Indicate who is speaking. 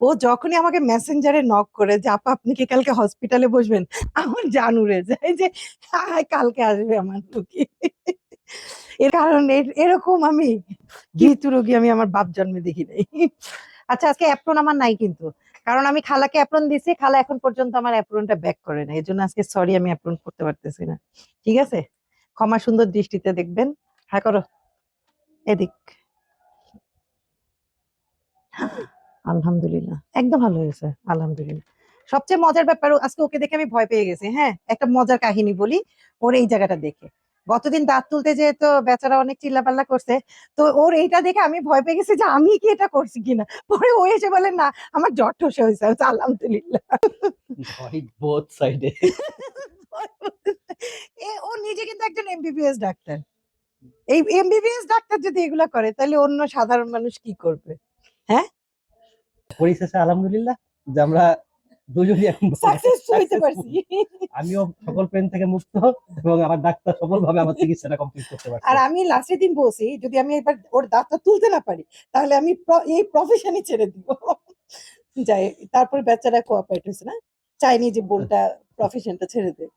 Speaker 1: ও যখনই আমাকে মেসেঞ্জারে নক করে যে আপা আপনি কি কালকে হসপিটালে বসবেন, আমার জান উড়ে যায় যে কালকে আসবে আমার টুকি। এর কারণ এরকম আমি ভীতু রোগী আমি আমার বাপ জন্মে দেখি নাই।
Speaker 2: আচ্ছা, আজকে অ্যাপ্রন আমার নাই কিন্তু, কারণ আমি খালাকে অ্যাপ্রন দিছি, খালা এখন পর্যন্ত আমার অ্যাপ্রনটা ব্যাক করে না, এই জন্য আজকে সরি আমি অ্যাপ্রন করতে পারতেছি না। ঠিক আছে, ক্ষমা সুন্দর দৃষ্টিতে দেখবেন। হ্যাঁ করো, এদিক। আলহামদুলিল্লাহ, একদম ভালো হয়েছে, আলহামদুলিল্লাহ। সবচেয়ে মজার ব্যাপার, আজকে ওকে দেখে আমি ভয় পেয়ে গেছি। হ্যাঁ, একটা মজার কাহিনী বলি ওর এই জায়গাটা দেখে। গতদিন দাঁত তুলতে যেয়ে তো বেচারা অনেক চিল্লাপাল্লা করছে, তো ওর এইটা দেখে আমি ভয় পেয়ে গেছি যে আমি কি এটা করছি কিনা। পরে ও এসে বলে না আমার জ্বর ঠসে হয়েছে। আমি বলছি, আলহামদুলিল্লাহ।
Speaker 3: ভয় বোথ সাইডে।
Speaker 1: ও নিজে কিন্তু একজন এমবিবিএস ডাক্তার। এই এমবিবিএস ডাক্তার যদি এগুলা করে তাহলে অন্য সাধারণ মানুষ কি করবে? হ্যাঁ,
Speaker 3: পরিশেষে আলহামদুলিল্লাহ যে আমরা দুজনই এখন
Speaker 1: সাকসেসফুল হইতে পারছি।
Speaker 3: আমিও সকল পেন থেকে মুক্ত এবং আমার ডাক্তার সফলভাবে আমার চিকিৎসাটা কমপ্লিট করতে পারছে।
Speaker 1: আর আমি লাস্টের দিন বলছি যদি আমি এবার ওর দাঁতটা তুলতে না পারি তাহলে আমি এই প্রফেশনই ছেড়ে দিব। যাই, তারপর বেচারা কোঅপারেট হয়েছে না, চাইনি যে বোনটা প্রফেশনটা ছেড়ে দেয়।